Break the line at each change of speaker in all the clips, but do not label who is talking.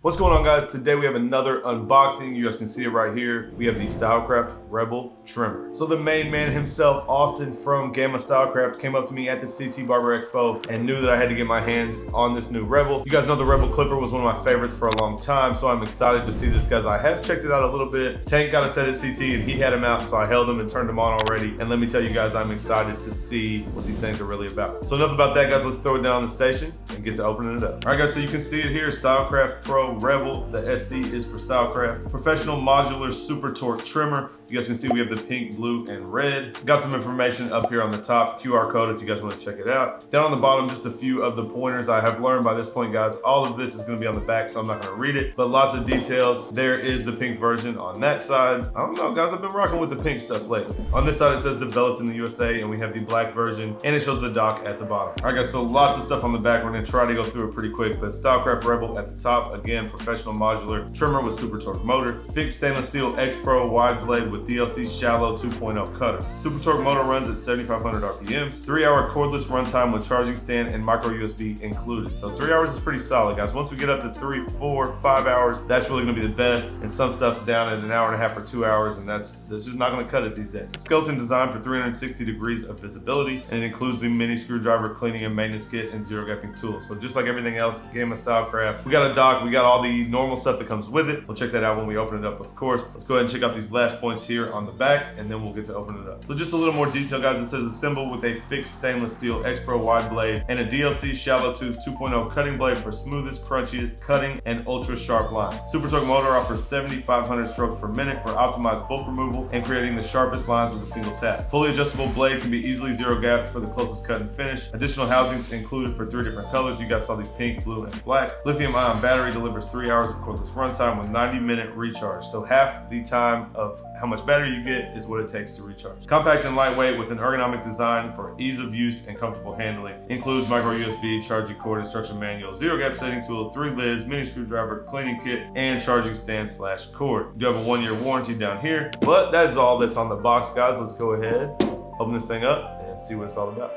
What's going on, guys? Today we have another unboxing. You guys can see it right here. We have the Stylecraft Rebel Trimmer. So the main man himself, Austin from Gamma Stylecraft, came up to me at the CT Barber Expo and knew that I had to get my hands on this new Rebel. You guys know the Rebel Clipper was one of my favorites for a long time, so I'm excited to see this, guys. I have checked it out a little bit. Tank got a set at CT and he had him out, so I held him and turned him on already. And let me tell you guys, I'm excited to see what these things are really about. So enough about that, guys. Let's throw it down on the station and get to opening it up. All right, guys, so you can see it here, Stylecraft Pro Rebel. The SC is for Stylecraft. Professional Modular Super Torque Trimmer. You guys can see we have the pink, blue, and red. Got some information up here on the top, QR code if you guys want to check it out. Down on the bottom, just a few of the pointers. I have learned by this point, guys, all of this is going to be on the back, so I'm not going to read it, but lots of details. There is the pink version on that side. I don't know, guys, I've been rocking with the pink stuff lately. On this side, it says developed in the USA, and we have the black version, and it shows the dock at the bottom. All right, guys, so lots of stuff on the back. We're going to try to go through it pretty quick, but Stylecraft Rebel at the top, again, professional modular trimmer with super torque motor. Fixed stainless steel X Pro wide blade with DLC shallow 2.0 cutter. Super torque motor runs at 7,500 RPMs. 3-hour cordless runtime with charging stand and micro USB included. So 3 hours is pretty solid, guys. Once we get up to 3, 4, 5 hours, that's really gonna be the best. And some stuff's down at 1.5 hours or 2 hours, and that's just not gonna cut it these days. Skeleton designed for 360 degrees of visibility, and it includes the mini screwdriver, cleaning and maintenance kit, and zero gapping tools. So just like everything else, Gamma Stylecraft, we got a dock, we got all the normal stuff that comes with it. We'll check that out when we open it up, of course. Let's go ahead and check out these last points here on the back, and then we'll get to open it up. So just a little more detail, guys. It says assembled with a fixed stainless steel X Pro wide blade and a DLC shallow tooth 2.0 cutting blade for smoothest, crunchiest cutting and ultra sharp lines. Super torque motor offers 7,500 strokes per minute for optimized bulk removal and creating the sharpest lines with a single tap. Fully adjustable blade can be easily zero gapped for the closest cut and finish. Additional housings included for 3 different colors. You guys saw the pink, blue, and black. Lithium ion battery delivers 3 hours of cordless runtime with 90-minute recharge. So half the time of how much battery you get is what it takes to recharge. Compact and lightweight with an ergonomic design for ease of use and comfortable handling. Includes micro USB, charging cord, instruction manual, zero gap setting tool, 3 lids, mini screwdriver, cleaning kit, and charging stand / cord. You do have a 1-year warranty down here, but that is all that's on the box, guys. Let's go ahead, open this thing up, and see what it's all about.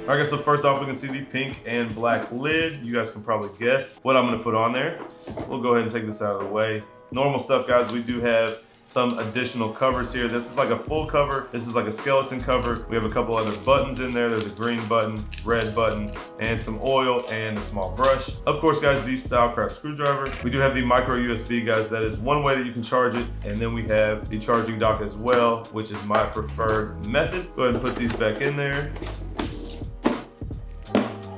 All right, guys, so first off, we can see the pink and black lid. You guys can probably guess what I'm gonna put on there. We'll go ahead and take this out of the way. Normal stuff, guys. We do have some additional covers here. This is like a full cover. This is like a skeleton cover. We have a couple other buttons in there. There's a green button, red button, and some oil and a small brush. Of course, guys, the Stylecraft screwdriver. We do have the micro USB, guys. That is one way that you can charge it. And then we have the charging dock as well, which is my preferred method. Go ahead and put these back in there.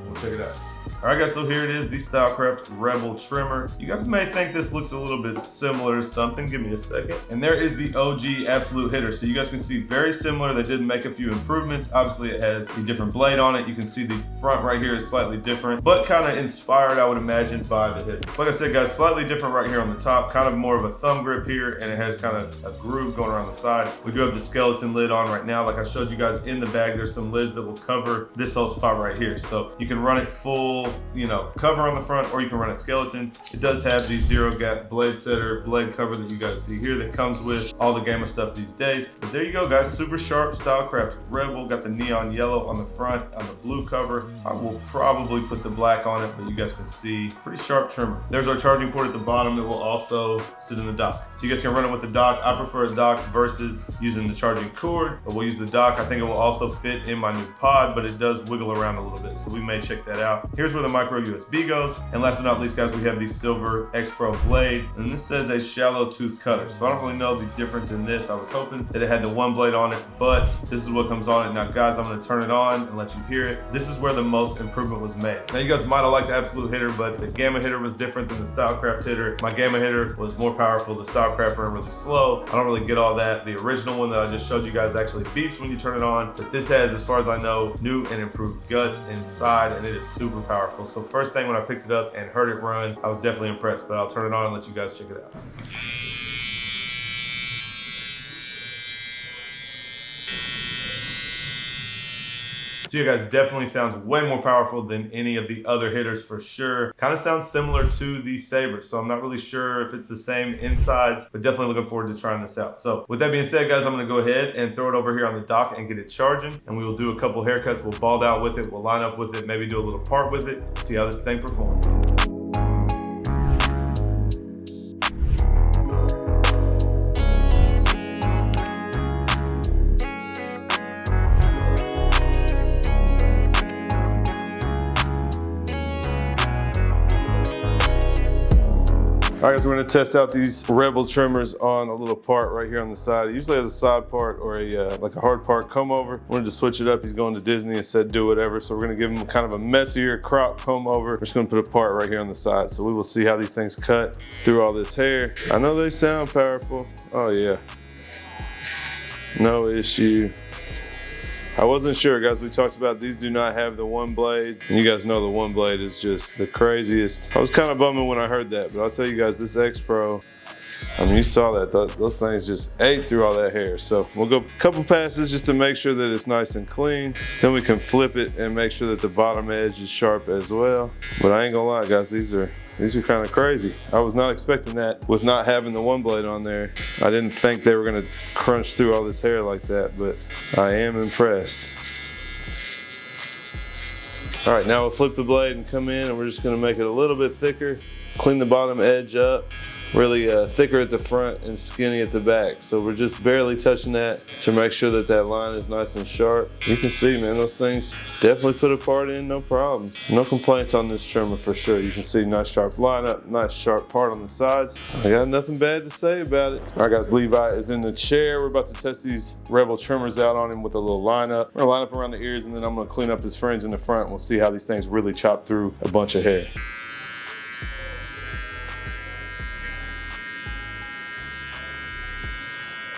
We'll check it out. All right, guys, so here it is, the Stylecraft Rebel Trimmer. You guys may think this looks a little bit similar to something. Give me a second. And there is the OG Absolute Hitter. So you guys can see very similar. They did make a few improvements. Obviously, it has a different blade on it. You can see the front right here is slightly different, but kind of inspired, I would imagine, by the hitter. So like I said, guys, slightly different right here on the top, kind of more of a thumb grip here, and it has kind of a groove going around the side. We do have the skeleton lid on right now. Like I showed you guys in the bag, there's some lids that will cover this whole spot right here. So you can run it full, you know, cover on the front, or you can run it skeleton. It does have the zero gap blade setter blade cover that you guys see here that comes with all the Gamma stuff these days. But there you go, guys. Super sharp Stylecraft Rebel. Got the neon yellow on the front, on the blue cover. I will probably put the black on it, but you guys can see pretty sharp trimmer. There's our charging port at the bottom. It will also sit in the dock. So you guys can run it with the dock. I prefer a dock versus using the charging cord, but we'll use the dock. I think it will also fit in my new pod, but it does wiggle around a little bit, so we may check that out. Here's where the micro USB goes. And last but not least, guys, we have the silver X Pro blade, and this says a shallow tooth cutter. So I don't really know the difference in this. I was hoping that it had the one blade on it, but this is what comes on it. Now, guys, I'm gonna turn it on and let you hear it. This is where the most improvement was made. Now, you guys might have liked the Absolute Hitter, but the Gamma hitter was different than the Stylecraft hitter. My Gamma hitter was more powerful. The Stylecraft ran really slow. I don't really get all that. The original one that I just showed you guys actually beeps when you turn it on, but this has, as far as I know, new and improved guts inside, and it is super powerful. So first thing when I picked it up and heard it run, I was definitely impressed, but I'll turn it on and let you guys check it out. So you guys, definitely sounds way more powerful than any of the other hitters for sure. Kind of sounds similar to the Saber, so I'm not really sure if it's the same insides, but definitely looking forward to trying this out. So with that being said, guys, I'm gonna go ahead and throw it over here on the dock and get it charging, and we will do a couple haircuts. We'll bald out with it, we'll line up with it, maybe do a little part with it, see how this thing performs. All right, guys, we're gonna test out these Rebel trimmers on a little part right here on the side. It usually has a side part or a like a hard part comb over. Wanted to switch it up. He's going to Disney and said do whatever. So we're gonna give him kind of a messier crop comb over. We're just gonna put a part right here on the side. So we will see how these things cut through all this hair. I know they sound powerful. Oh yeah, no issue. I wasn't sure, guys. We talked about these do not have the one blade. And you guys know the one blade is just the craziest. I was kind of bumming when I heard that, but I'll tell you guys, this X Pro, I mean, you saw that, those things just ate through all that hair. So we'll go a couple passes just to make sure that it's nice and clean. Then we can flip it and make sure that the bottom edge is sharp as well. But I ain't gonna lie, guys, these are kind of crazy. I was not expecting that with not having the one blade on there. I didn't think they were gonna crunch through all this hair like that, but I am impressed. All right, now we'll flip the blade and come in and we're just gonna make it a little bit thicker, clean the bottom edge up. Really thicker at the front and skinny at the back. So we're just barely touching that to make sure that that line is nice and sharp. You can see, man, those things definitely put a part in, no problems. No complaints on this trimmer for sure. You can see nice sharp lineup, nice sharp part on the sides. I got nothing bad to say about it. All right, guys, Levi is in the chair. We're about to test these Rebel trimmers out on him with a little lineup. We're gonna line up around the ears and then I'm gonna clean up his fringe in the front. We'll see how these things really chop through a bunch of hair.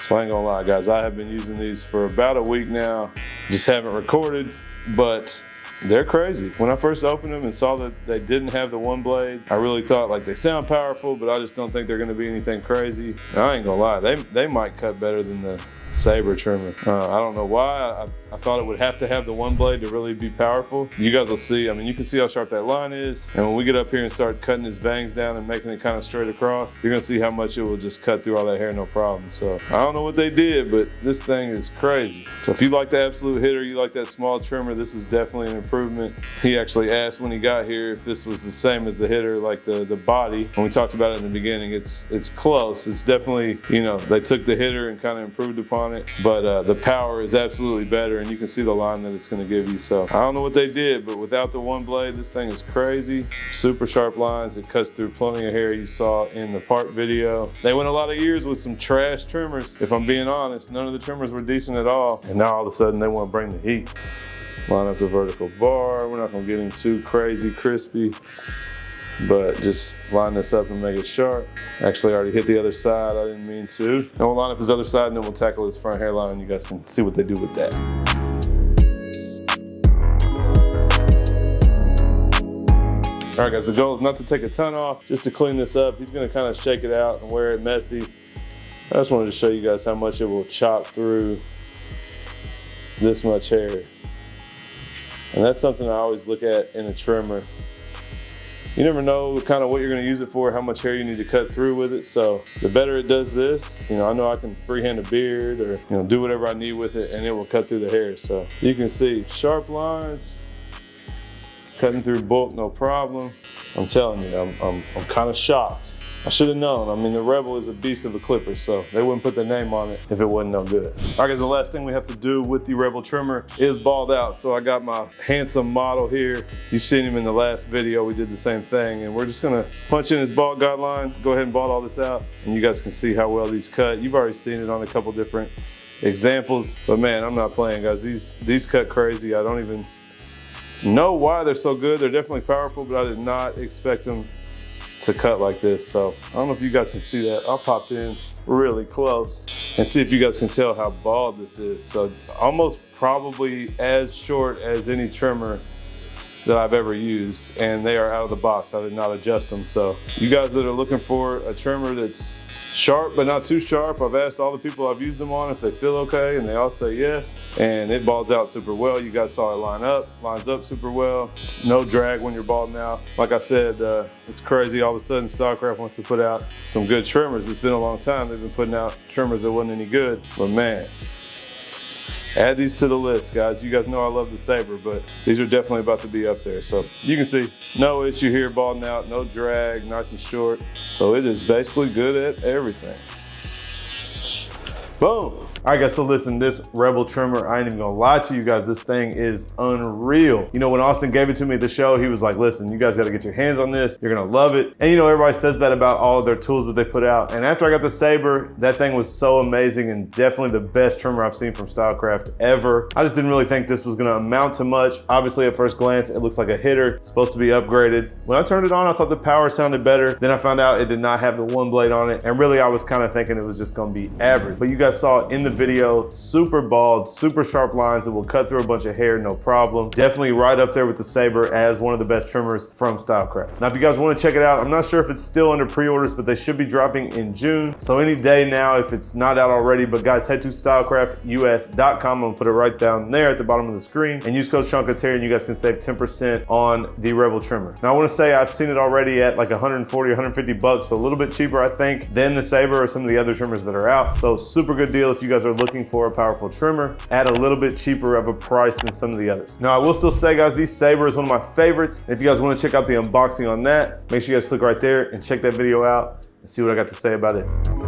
So I ain't gonna lie, guys, I have been using these for about a week now. Just haven't recorded, but they're crazy. When I first opened them and saw that they didn't have the one blade, I really thought like they sound powerful, but I just don't think they're gonna be anything crazy. And I ain't gonna lie, they might cut better than the Saber Trimmer. I don't know why. I thought it would have to have the one blade to really be powerful. You guys will see. I mean, you can see how sharp that line is. And when we get up here and start cutting his bangs down and making it kind of straight across, you're gonna see how much it will just cut through all that hair, no problem. So I don't know what they did, but this thing is crazy. So if you like the absolute hitter, you like that small trimmer, this is definitely an improvement. He actually asked when he got here if this was the same as the hitter, like the body. When we talked about it in the beginning, it's close. It's definitely, you know, they took the hitter and kind of improved upon it, but the power is absolutely better, and you can see the line that it's gonna give you. So I don't know what they did, but without the one blade, this thing is crazy. Super sharp lines. It cuts through plenty of hair you saw in the part video. They went a lot of years with some trash trimmers. If I'm being honest, none of the trimmers were decent at all. And now all of a sudden they want to bring the heat. Line up the vertical bar. We're not gonna get him too crazy crispy, but just line this up and make it sharp. Actually, I already hit the other side. I didn't mean to. And we'll line up his other side and then we'll tackle his front hairline and you guys can see what they do with that. All right, guys, the goal is not to take a ton off, just to clean this up. He's gonna kind of shake it out and wear it messy. I just wanted to show you guys how much it will chop through this much hair. And that's something I always look at in a trimmer. You never know kind of what you're gonna use it for, how much hair you need to cut through with it. So the better it does this, you know, I know I can freehand a beard or, you know, do whatever I need with it and it will cut through the hair. So you can see sharp lines, cutting through bulk, no problem. I'm telling you, I'm kind of shocked. I should have known. I mean, the Rebel is a beast of a clipper, so they wouldn't put their name on it if it wasn't no good. All right, guys, the last thing we have to do with the Rebel trimmer is bald out. So I got my handsome model here. You've seen him in the last video. We did the same thing, and we're just gonna punch in his bald guideline, go ahead and bald all this out, and you guys can see how well these cut. You've already seen it on a couple different examples, but man, I'm not playing, guys. These cut crazy. I don't even know why they're so good. They're definitely powerful, but I did not expect them to cut like this. So I don't know if you guys can see that. I'll pop in really close and see if you guys can tell how bald this is. So almost probably as short as any trimmer that I've ever used, and they are out of the box. I did not adjust them. So you guys that are looking for a trimmer that's sharp but not too sharp, I've asked all the people I've used them on if they feel okay, and they all say yes, and it balds out super well. You guys saw it lines up super well. No drag when you're balding out. Like I said, it's crazy. All of a sudden Stylecraft wants to put out some good trimmers. It's been a long time they've been putting out trimmers that wasn't any good, but man, add these to the list, guys. You guys know I love the Saber, but these are definitely about to be up there. So you can see no issue here balding out, no drag, nice and short. So it is basically good at everything. Boom. All right, guys, so listen, this Rebel trimmer, I ain't even gonna lie to you guys, this thing is unreal. You know, when Austin gave it to me at the show, he was like, listen, you guys gotta get your hands on this. You're gonna love it. And you know, everybody says that about all of their tools that they put out. And after I got the Saber, that thing was so amazing and definitely the best trimmer I've seen from Stylecraft ever. I just didn't really think this was gonna amount to much. Obviously, at first glance, it looks like a hitter. It's supposed to be upgraded. When I turned it on, I thought the power sounded better. Then I found out it did not have the one blade on it. And really, I was kind of thinking it was just gonna be average. But you guys saw in the video, super bald, super sharp lines that will cut through a bunch of hair, no problem. Definitely right up there with the Saber as one of the best trimmers from Stylecraft. Now, if you guys wanna check it out, I'm not sure if it's still under pre-orders, but they should be dropping in June. So any day now, if it's not out already, but guys, head to stylecraftus.com. I'm gonna put it right down there at the bottom of the screen and use code Seancutshair and you guys can save 10% on the Rebel trimmer. Now, I wanna say I've seen it already at like 140, 150 bucks, so a little bit cheaper, I think, than the Saber or some of the other trimmers that are out. So super good deal if you guys are looking for a powerful trimmer at a little bit cheaper of a price than some of the others. Now, I will still say, guys, the Saber is one of my favorites. And if you guys wanna check out the unboxing on that, make sure you guys click right there and check that video out and see what I got to say about it.